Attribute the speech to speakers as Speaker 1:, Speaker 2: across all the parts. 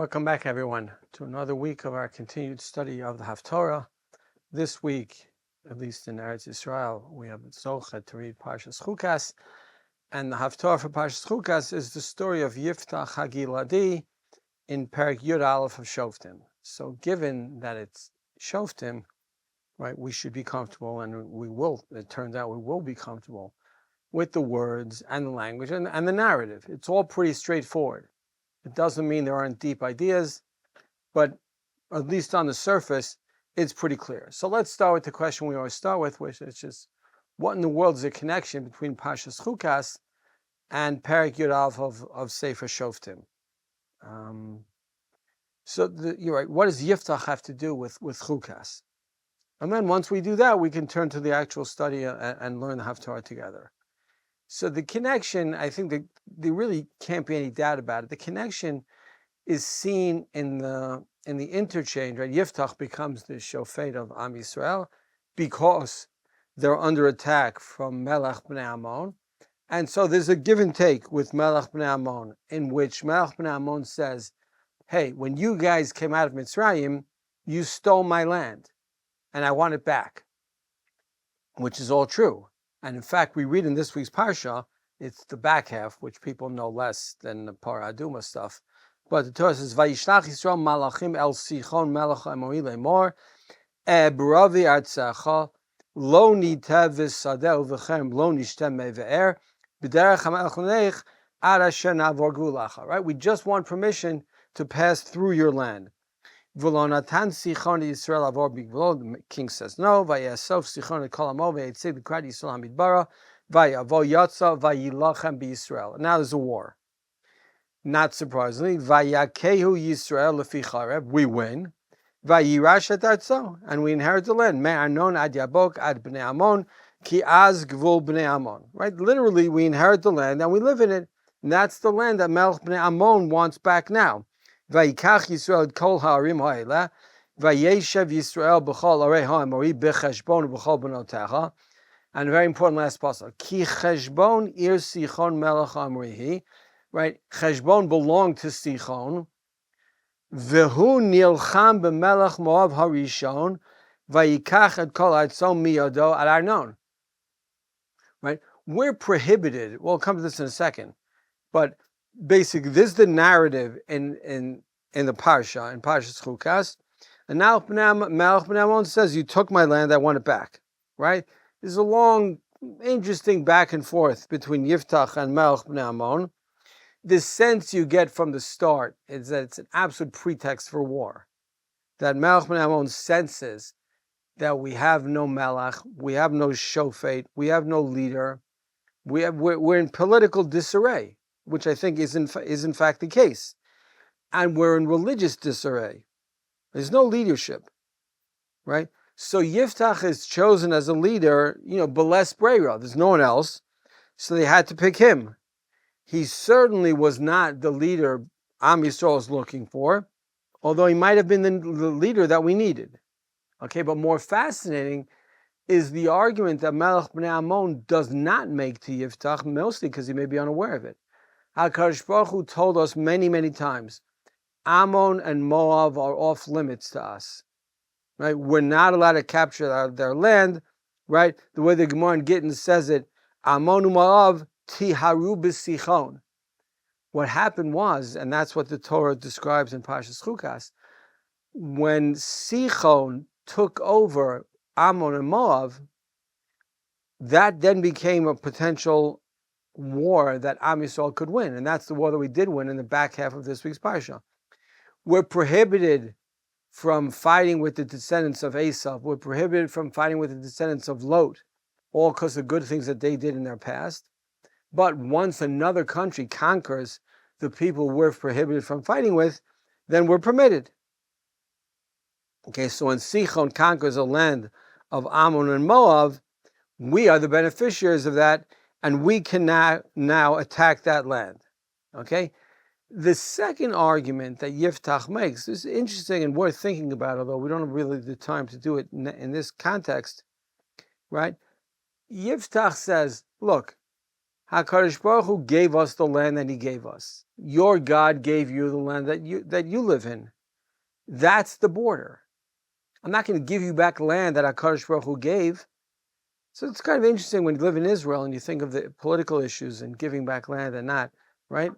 Speaker 1: Welcome back, everyone, to another week of our continued study of the Haftara. This week, at least in Am Yisrael, we have Nizcha to read Parshas Chukat, and the Haftara for Parshas Chukat is the story of Yiftach the Gil'adite in Perek Yud Aleph of Shoftim. So, given that it's Shoftim, right, we should be comfortable, and we will. It turns out we will be comfortable with the words and the language and the narrative. It's all pretty straightforward. It doesn't mean there aren't deep ideas, but at least on the surface, it's pretty clear. So let's start with the question we always start with, which is just, what in the world is the connection between Parshas Chukat and Perek Yud Aleph of Sefer Shoftim? You're right. What does Yiftach have to do with Chukat? And then once we do that, we can turn to the actual study and learn the Haftara together. So the connection, I think that there really can't be any doubt about it. The connection is seen in the interchange, right? Yiftach becomes the shofet of Am Yisrael because they're under attack from Melech Bnei Ammon. And so there's a give and take with Melech Bnei Ammon, in which Melech Bnei Ammon says, hey, when you guys came out of Mitzrayim, you stole my land, and I want it back, which is all true. And in fact, we read in this week's Parsha, it's the back half, which people know less than the Parah Aduma stuff. But the Torah says, Vayishlach Yisrael malachim el Sichon melech Amori lemor, Bravi artzacha, lo nitev v'sadeh uv'chem lo nishtem me've'er, b'derech ha'melech l'neich, ad asher na'avor gvulacha. Right? We just want permission to pass through your land. V'lo natan Sichon Yisrael avor b'gvulot. The king says no. Vayasof Sichon kol hamo v'yitzig l'krat Yisrael hamidbara. Vayavo yatsa vayilachem b'Yisrael. Now there's a war. Not surprisingly, Vayakehu Yisrael lefi Chareb. We win. Vayirash et artzo, and we inherit the land. Me'anon ad Yabok ad Bnei Ammon ki az gvul Bnei Ammon. Right? Literally, we inherit the land and we live in it. And that's the land that Melech Bnei Ammon wants back now. Vayikach Yisrael et kol ha'arim ha'ela, vayeshev Yisrael b'chol arei ha'amori b'cheshbon b'chol b'notecha. And a very important last passage. Ki cheshbon ir Sichon melech amrihi. Right? Cheshbon belonged to Sichon. V'hu nilcham b'melech Moav harishon, vayikach et kol artzon miyado ad Arnon. Right? We're prohibited. We'll come to this in a second. But basically, this is the narrative in the Parsha, in Parshas Chukat. And now Melech Bnei Ammon says, you took my land, I want it back. Right? There's a long, interesting back and forth between Yiftach and Melech Bnei Ammon. The sense you get from the start is that it's an absolute pretext for war. That Melech Bnei Ammon senses that we have no Melech, we have no Shofet, we have no leader, we're in political disarray, which I think is in fact the case. And we're in religious disarray. There's no leadership, right? So Yiftach is chosen as a leader, beles breira. There's no one else. So they had to pick him. He certainly was not the leader Am Yisrael is looking for, although he might have been the leader that we needed. Okay, but more fascinating is the argument that Melech Bnei Ammon does not make to Yiftach, mostly because he may be unaware of it. HaKadosh Baruch Hu told us many, many times, Ammon and Moab are off limits to us. Right? We're not allowed to capture their land. Right? The way the Gemara in Gittin says it, Ammon u'Moab tiharu b'sichon. What happened was, and that's what the Torah describes in Parshas Chukat, when Sichon took over Ammon and Moab, that then became a potential war that Am Yisrael could win, and that's the war that we did win in the back half of this week's Parsha. We're prohibited from fighting with the descendants of Esau. We're prohibited from fighting with the descendants of Lot, all because of good things that they did in their past. But once another country conquers the people we're prohibited from fighting with, then we're permitted. Okay, so when Sichon conquers a land of Ammon and Moab, we are the beneficiaries of that, and we can now attack that land. Okay? The second argument that Yiftach makes is interesting and worth thinking about, although we don't have really the time to do it in this context, right? Yiftach says, look, HaKadosh Baruch Hu gave us the land that he gave us. Your God gave you the land that you live in. That's the border. I'm not going to give you back land that HaKadosh Baruch Hu gave. So it's kind of interesting when you live in Israel and you think of the political issues and giving back land and not, right?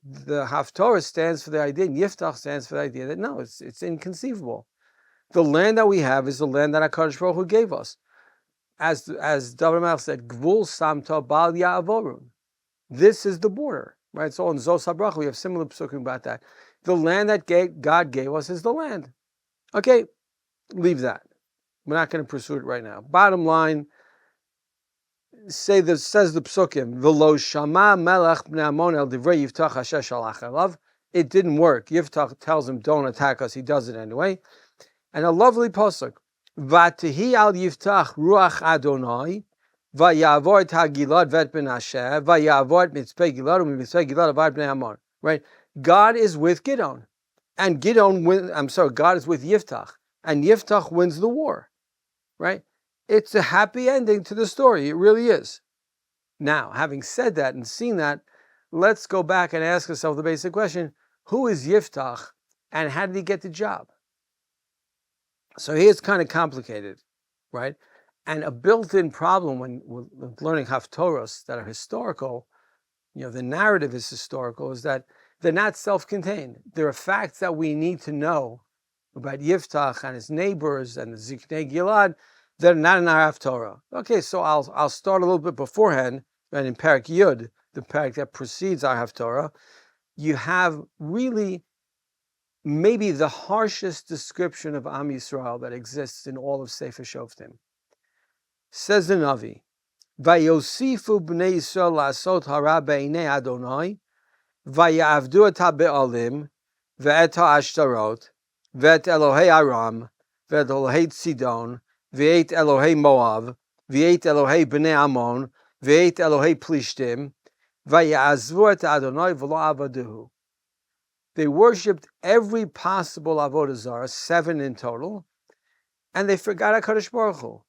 Speaker 1: The Haftara stands for the idea, and Yiftach stands for the idea that no, it's inconceivable. The land that we have is the land that HaKadosh Baruch Hu gave us. As David Melech said, Gvul Samta Bal Ya'avorun. This is the border, right? So in Zos HaBracha, we have similar psukim about that. The land that God gave us is the land. Okay, leave that. We're not going to pursue it right now. Bottom line, says the psukim, V'lo shama melech bnei Ammon el divrei Yiftach asher shalach elav. It didn't work. Yiftach tells him, don't attack us. He does it anyway. And a lovely pasuk, V'atihi al Yiftach ruach Adonai, v'yavor et ha-Gilad v'et ben Asher, v'yavor et mitzpeh Gilad u'mitzpeh Gilad avad bnei Ammon. Right? God is with Gidon. And God is with Yiftach. And Yiftach wins the war. Right? It's a happy ending to the story. It really is. Now, having said that and seen that, let's go back and ask ourselves the basic question, who is Yiftach and how did he get the job? So here it's kind of complicated, right? And a built-in problem when learning Haftorahs that are historical, the narrative is historical, is that they're not self-contained. There are facts that we need to know about Yiftach and his neighbors and the Ziknei Gilad. They're not in our Haftarah. Okay, so I'll start a little bit beforehand, and in Parak Yud, the parak that precedes our Haftarah, you have really maybe the harshest description of Am Yisrael that exists in all of Sefer Shoftim. Says the Navi, Vayosifu b'nei Yisrael la'asot hara b'einei Adonai, vayavdu et ha'be'alim, ve'et ha'ashtarot, ve'et Elohei Aram, ve'et Elohei Sidon, ve'et Elohei Moav, ve'et Elohei b'nei Ammon, ve'et Elohei Plishtim, vayazvu et Adonai v'lo avaduhu. They worshipped every possible avodah zarah, 7 in total, and they forgot HaKadosh Baruch Hu.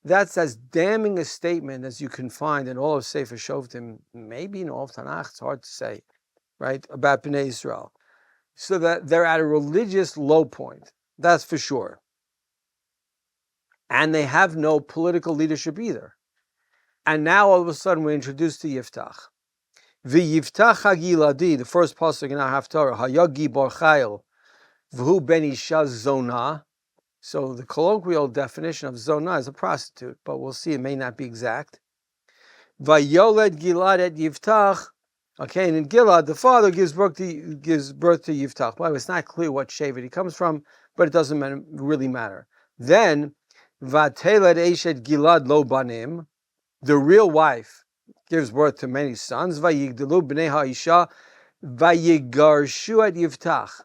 Speaker 1: That's as damning a statement as you can find in all of Sefer Shoftim, maybe in all of Tanakh, it's hard to say, right, about Bnei Yisrael. So that they're at a religious low point, that's for sure. And they have no political leadership either. And now all of a sudden we're introduced to Yiftach. Yiftach the Gil'adite, the first pasuk in our Haftara, Haya Gibor Chayil, V'hu ben Isha Zonah. So the colloquial definition of Zonah is a prostitute, but we'll see it may not be exact. Vayoled Gilad et Yiftach. Okay, and in Gilad, the father gives birth to Yiftach. Well, it's not clear what shevet he comes from, but it doesn't really matter. Then, Vateled Eshet Gilad lo banim, the real wife gives birth to many sons. Vayigdalu b'nei ha'isha, vayigarshu et Yiftach.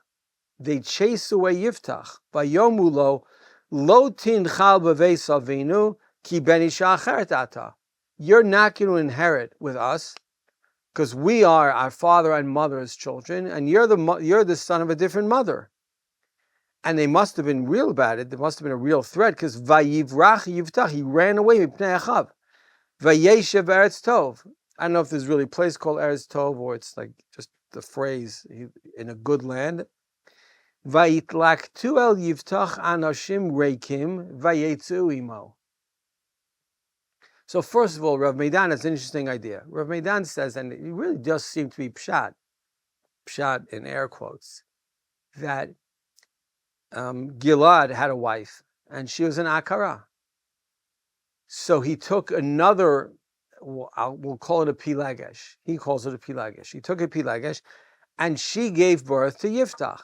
Speaker 1: They chase away Yiftach. Vayomulo lo tinchal b'veis avinu ki ben isha acheret ata. You're not going to inherit with us because we are our father and mother's children, and you're the son of a different mother. And they must have been real about it. There must have been a real threat because vayivrach Yiftach, he ran away b'nei achav. Vayeshev Eretz Tov. I don't know if there's really a place called Eretz Tov or it's like just the phrase in a good land. Vayitlaktu el Yiftach anashim reikim vayetzu imo. So first of all, Rav Meidan has an interesting idea. Rav Meidan says, and it really does seem to be pshat in air quotes, that Gilad had a wife and she was an akara. So he took another, we'll call it a pilagesh. He calls it a pilagesh. He took a pilagesh, and she gave birth to Yiftach.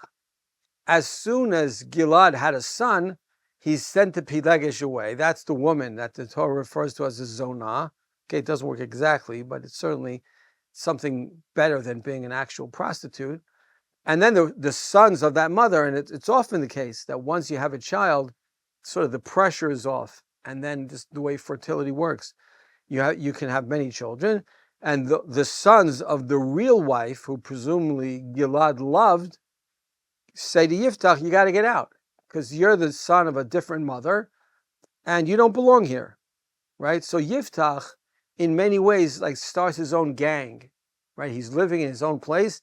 Speaker 1: As soon as Gilad had a son, he sent the pilagesh away. That's the woman that the Torah refers to as a zonah. Okay, it doesn't work exactly, but it's certainly something better than being an actual prostitute. And then the sons of that mother, and it's often the case that once you have a child, sort of the pressure is off. And then just the way fertility works, you can have many children, and the sons of the real wife, who presumably Gilad loved, say to Yiftach, you got to get out, because you're the son of a different mother, and you don't belong here, right? So Yiftach in many ways, like starts his own gang, right? He's living in his own place,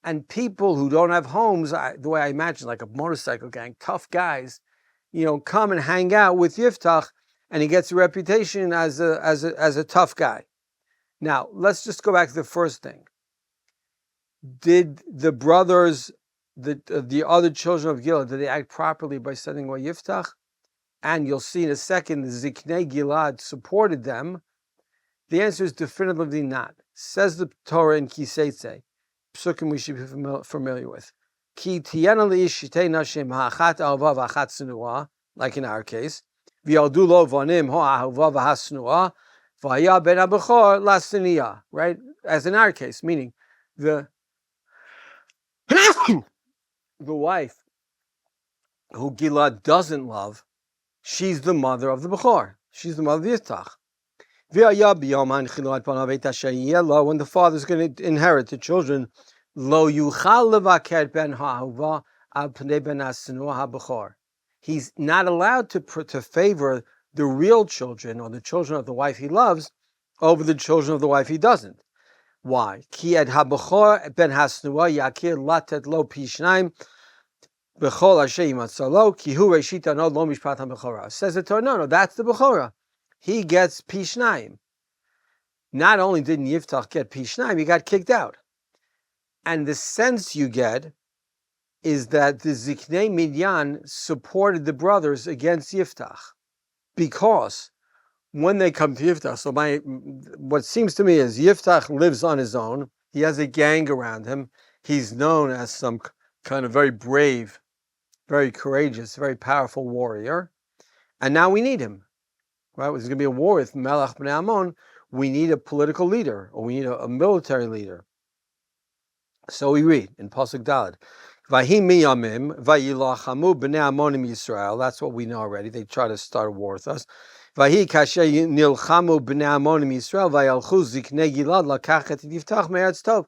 Speaker 1: and people who don't have homes, the way I imagine, like a motorcycle gang, tough guys, come and hang out with Yiftach, and he gets a reputation as a tough guy. Now, let's just go back to the first thing. Did the brothers, the other children of Gilad, did they act properly by sending away Yiftach? And you'll see in a second, the Ziknei Gilad supported them. The answer is definitively not. Says the Torah in Kiseitze, psukim we should be familiar with. Ki tiyena li'ishtei nashim ha'achat ahava v'achat tznuah, like in our case. V'yaldu lo vanim ha'ahava v'hasnuah, v'haya ben ha'bechor la'sniyah, right? As in our case, meaning the wife who Gilad doesn't love, she's the mother of the Bechor. She's the mother of Yiftach. When the father is going to inherit the children, he's not allowed to favor the real children or the children of the wife he loves over the children of the wife he doesn't. Why? Says the Torah, no, that's the Bechorah. He gets Pishnayim. Not only didn't Yiftach get Pishnayim, he got kicked out. And the sense you get is that the Ziknei Midyan supported the brothers against Yiftach. Because when they come to Yiftach, so what seems to me is Yiftach lives on his own. He has a gang around him. He's known as some kind of very brave, very courageous, very powerful warrior. And now we need him. Right? There's going to be a war with Melech Bnei Ammon. We need a political leader, or we need a military leader. So we read in Pasuk Daled, Vahi miyamim vayilachamu b'nei Ammonim Yisrael. That's what we know already. They try to start a war with us. Vahi kasher nilchamu b'nei Ammonim Yisrael vayalchu ziknei Gilad lakachet Yiftach me'eretz tov.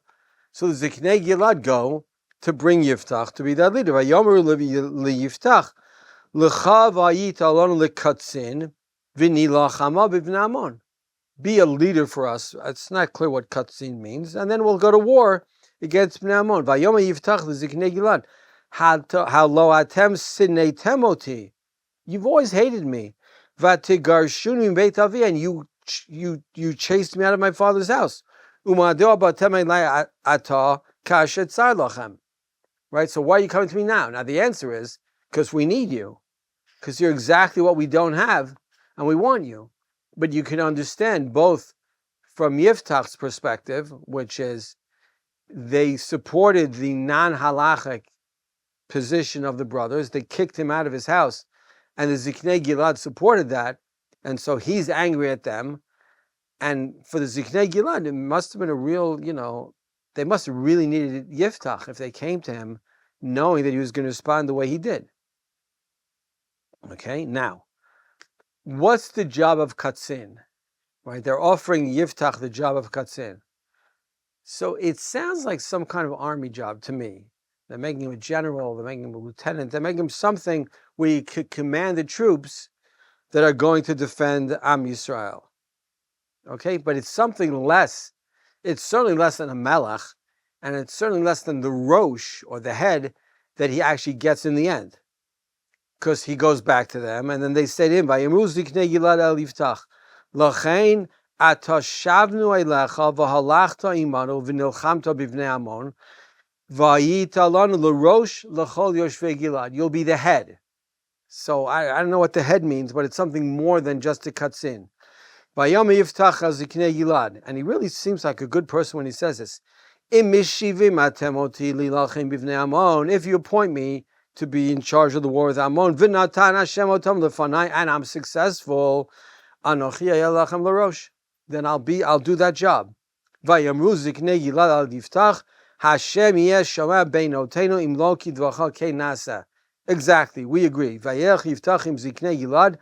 Speaker 1: So the Ziknei Gilad go to bring Yiftach to be that leader. Vayomeru liYiftach l'cha vayita alonu lekatzin. Be a leader for us. It's not clear what katzin means. And then we'll go to war against Bnei Ammon. Vayoma Yiftach the Ziknei Gilad. How lo atem sineitem oti. You've always hated me. Vatigarshuni beit avi, and you chased me out of my father's house. Umadeo batem elai ata kashet tzar lachem. Right? So why are you coming to me now? Now the answer is because we need you. Because you're exactly what we don't have. And we want you. But you can understand both from Yiftach's perspective, which is they supported the non-halachic position of the brothers. They kicked him out of his house. And the Ziknei Gilad supported that. And so he's angry at them. And for the Ziknei Gilad, it must have been a real, they must have really needed Yiftach if they came to him knowing that he was going to respond the way he did. Okay, now. What's the job of Katzin? Right? They're offering Yiftach the job of Katzin. So it sounds like some kind of army job to me. They're making him a general, they're making him a lieutenant, they're making him something where he could command the troops that are going to defend Am Yisrael. Okay? But it's something less. It's certainly less than a melech, and it's certainly less than the rosh, or the head, that he actually gets in the end. Because he goes back to them, and then they say to him, "Vayimru ziknei Gilad el Yiftach, lachein ata shavnu eilecha v'halachta imanu v'nilchamta b'vnei Ammon v'ayita lanu l'rosh l'chol yoshvei Gilad." You'll be the head. So I don't know what the head means, but it's something more than just a katzin. Vayom Yiftach al ziknei Gilad, and he really seems like a good person when he says this. Im mishivim atem oti lilachem b'vnei Ammon. If you appoint me to be in charge of the war with Ammon, v'natan Hashem otam lefanai, and I'm successful, anochi ayelachem l'rosh, then I'll do that job. Vayamru ziknei Gilad al Yiftach, Hashem yeh shomeh beinoteinu im lo kidvacha kei nasa. Exactly, we agree. Vayelech Yiftach im ziknei Gilad,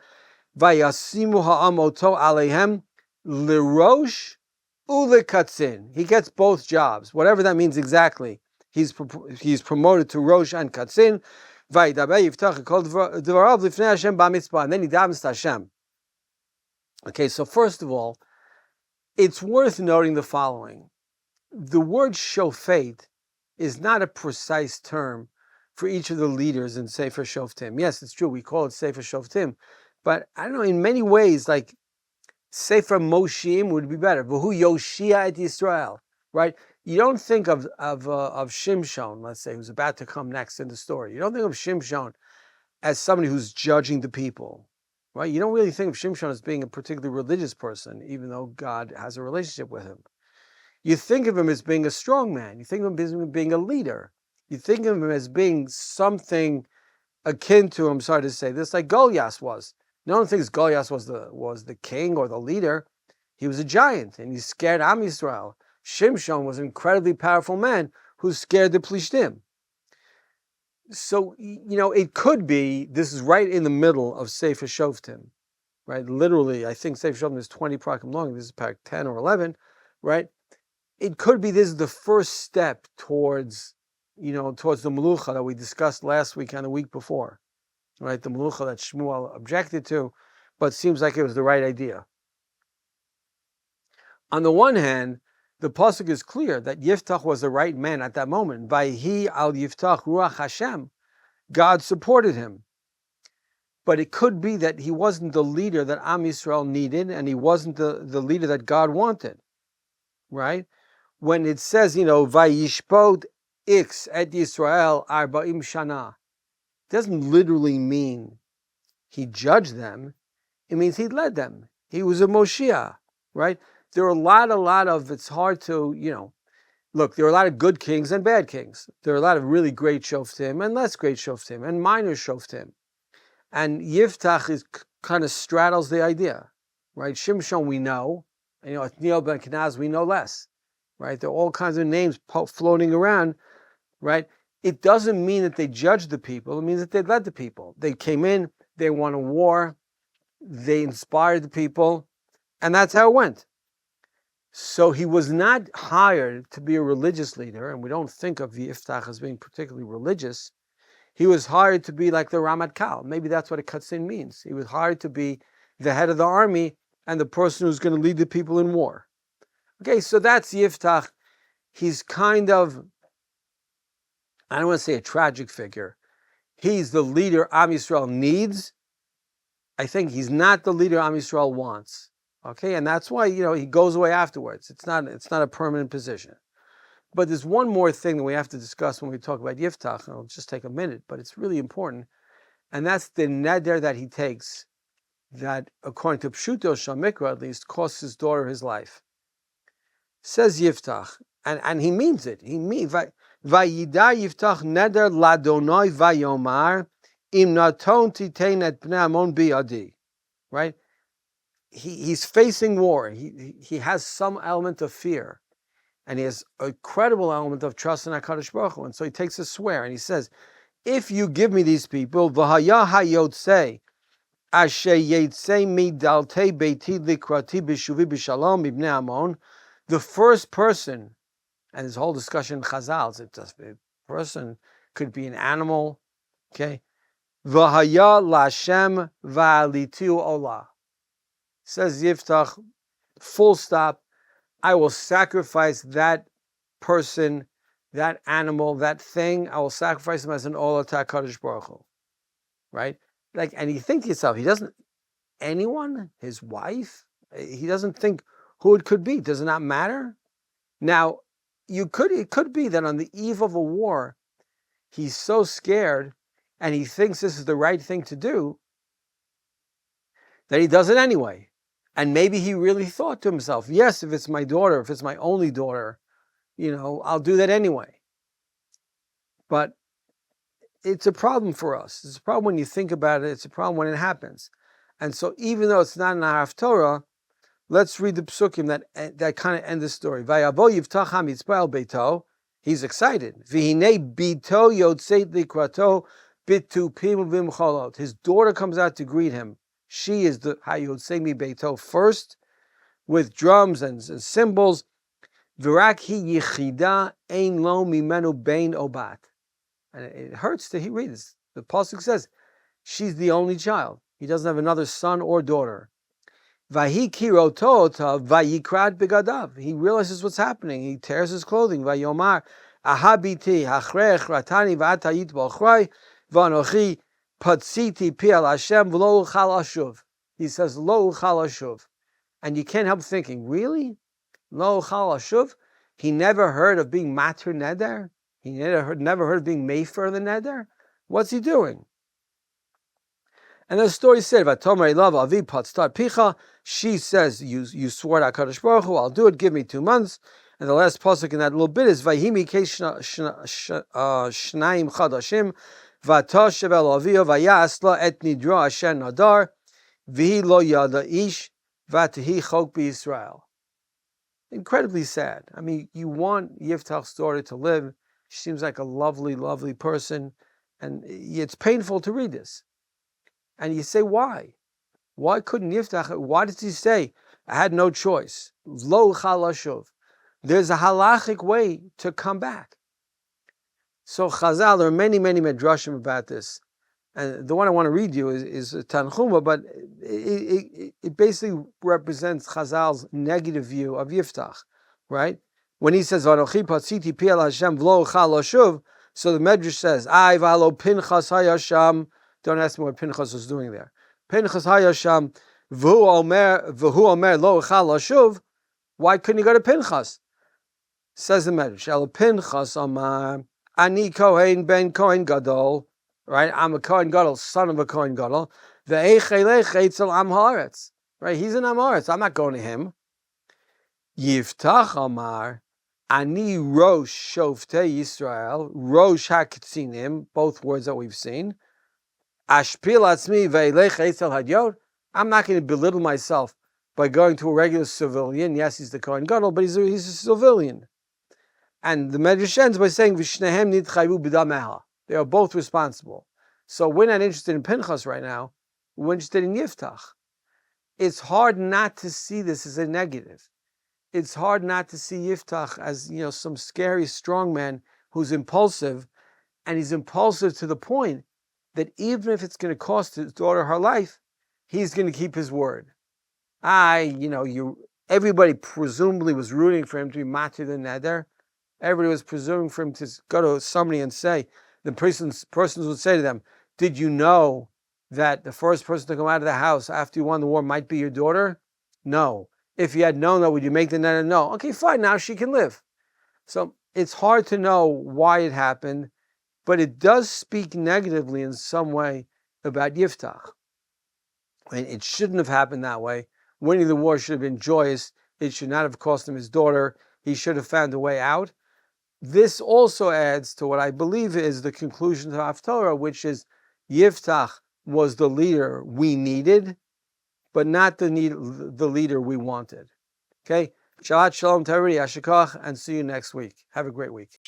Speaker 1: vayasimu ha'am oto aleihem l'rosh u'lekatzin. He gets both jobs, whatever that means exactly. He's promoted to Rosh and Katzin. And then he davens to Hashem. Okay, so first of all, It's worth noting the following. The word shofet is not a precise term for each of the leaders in Sefer Shoftim. Yes, it's true, we call it Sefer Shoftim, but I don't know, in many ways, like Sefer Moshiim would be better. V'hu Yoshia et Yisrael, right? You don't think of Shimshon, let's say, who's about to come next in the story. You don't think of Shimshon as somebody who's judging the people, right? You don't really think of Shimshon as being a particularly religious person, even though God has a relationship with him. You think of him as being a strong man. You think of him as being a leader. You think of him as being something akin to, I'm sorry to say this, like Goliath was. No one thinks Goliath was the king or the leader. He was a giant, and he scared Am Yisrael. Shimshon was an incredibly powerful man who scared the Plishtim. So, it could be, this is right in the middle of Sefer Shoftim, right? Literally, I think Sefer Shoftim is 20 parakim long. This is parak 10 or 11, right? It could be this is the first step towards the melucha that we discussed last week and the week before, right? The melucha that Shmuel objected to, but seems like it was the right idea. On the one hand, the pasuk is clear that Yiftach was the right man at that moment. Vayhi al Yiftach ruach Hashem. God supported him. But it could be that he wasn't the leader that Am Yisrael needed, and he wasn't the leader that God wanted, right? When it says, Vayishpot X et Yisrael arba'im shana, it doesn't literally mean he judged them. It means he led them. He was a Moshiach, right? There are a lot of, it's hard to, look, there are a lot of good kings and bad kings. There are a lot of really great shoftim and less great shoftim and minor shoftim. And Yiftach kind of straddles the idea, right? Shimshon we know, and Othniel ben Kenaz we know less, right? There are all kinds of names floating around, right? It doesn't mean that they judged the people. It means that they led the people. They came in, they won a war, they inspired the people, and that's how it went. So he was not hired to be a religious leader, and we don't think of Yiftach as being particularly religious. He was hired to be like the Ramatkal. Maybe that's what a Katzin means. He was hired to be the head of the army and the person who's going to lead the people in war. Okay, so that's Yiftach. He's kind of, I don't want to say a tragic figure. He's the leader Am Yisrael needs. I think he's not the leader Am Yisrael wants. Okay, and that's why, he goes away afterwards. It's not a permanent position. But there's one more thing that we have to discuss when we talk about Yiftach, and it'll just take a minute, but it's really important, and that's the neder that he takes that, according to Pshuto Shamikra at least, costs his daughter his life. Says Yiftach, and he means it. He means, Vayida Yiftach neder ladonoi vayomar im naton titein et bnei amon biadi. Right? He's facing war. He has some element of fear. And he has a credible element of trust in HaKadosh Baruch Hu. And so he takes a swear and he says, if you give me these people, v'haya hayotzei, asher yetzei midaltei beiti likrati b'shuvi b'shalom ibnei Amon, the first person, and this whole discussion in Chazal, a person could be an animal, okay? V'haya lashem va'alitiu olah. Says Yiftach, full stop, I will sacrifice that person, that animal, that thing, I will sacrifice him as an olah to HaKadosh Baruch Hu. Right? And you think to yourself, he doesn't, anyone, his wife, he doesn't think who it could be. Does it not matter? Now, it could be that on the eve of a war, he's so scared and he thinks this is the right thing to do that he does it anyway. And maybe he really thought to himself, yes, if it's my daughter, if it's my only daughter, I'll do that anyway. But it's a problem for us. It's a problem when you think about it. It's a problem when it happens. And so even though it's not in our Haftara, let's read the psukim that kind of end the story. Vayavo Yiftach HaMitzpah beito. He's excited. V'hinei bito yotzeit likrato bitupim v'imcholot. His daughter comes out to greet him. She is the Hayotzei Beito first, with drums and cymbals. V'rak hi yichida ein lo mimenu bein obat. And it hurts to read this. The pasuk says she's the only child. He doesn't have another son or daughter. Vahi kirotota vayikrad begadav. He realizes what's happening. He tears his clothing. Vayomar ahabiti hachrech ratani v'atayit b'ochroi v'anochi patsiti pi al Hashem v'lo uchal ashuv. He says lo uchal ashuv, and you can't help thinking, really, lo uchal ashuv? He never heard of being matur neder. He never heard of being mefer the neder. What's he doing? And the story said, "Vatomer love avi patstat picha." She says, "You swore at HaKadosh Baruch Hu, I'll do it. Give me 2 months." And the last pasuk in that little bit is, "Vayhimi keshnaim chadashim, vatoshev el avio vayas la et nidra asher nadar, v'hi lo yada ish, v'tehi chok b'Yisrael." Incredibly sad. I mean, you want Yiftach's daughter to live. She seems like a lovely, lovely person, and it's painful to read this. And you say, why? Why couldn't Yiftach? Why did he say, I had no choice? Lo chalashuv. There's a halachic way to come back. So Chazal, there are many, many medrashim about this. And the one I want to read you is Tanchuma, but it basically represents Chazal's negative view of Yiftach, right? When he says, Vanochi patziti pi al Hashem v'lo chalashuv, so the medrash says, Ay v'alo Pinchas hayasham. Don't ask me what Pinchas was doing there. Pinchas hayasham v'hu omer lo echal lashuv. Why couldn't he go to Pinchas? Says the Medrash. El Pinchas amar ani Kohen ben Kohen Gadol. Right, I'm a Kohen Gadol, son of a Kohen Gadol. Ve'echelech etzel Am Haaretz. Right, he's an Am Haaretz. I'm not going to him. Yiftach amar ani Rosh Shoftei Yisrael. Rosh HaKetzinim. Both words that we've seen. Ashpil atzmi ve'elech etzel hadyot. I'm not going to belittle myself by going to a regular civilian. Yes, he's the Kohen Gadol, but he's a civilian. And the Medrash ends by saying, V'shnehem nitchayu b'dameha. They are both responsible. So we're not interested in Pinchas right now. We're interested in Yiftach. It's hard not to see this as a negative. It's hard not to see Yiftach as, some scary strongman who's impulsive, and he's impulsive to the point that even if it's going to cost his daughter her life, he's going to keep his word. Everybody presumably was rooting for him to be matir the neder. Everybody was presuming for him to go to somebody and say, the persons would say to them, did you know that the first person to come out of the house after you won the war might be your daughter? No. If you had known that, would you make the neder? No. Okay, fine, now she can live. So it's hard to know why it happened, but it does speak negatively in some way about Yiftach. It shouldn't have happened that way. Winning the war should have been joyous. It should not have cost him his daughter. He should have found a way out. This also adds to what I believe is the conclusion to Haftara, which is Yiftach was the leader we needed, but not the leader we wanted. Okay? Shabbat shalom to everybody, Yashikach, and see you next week. Have a great week.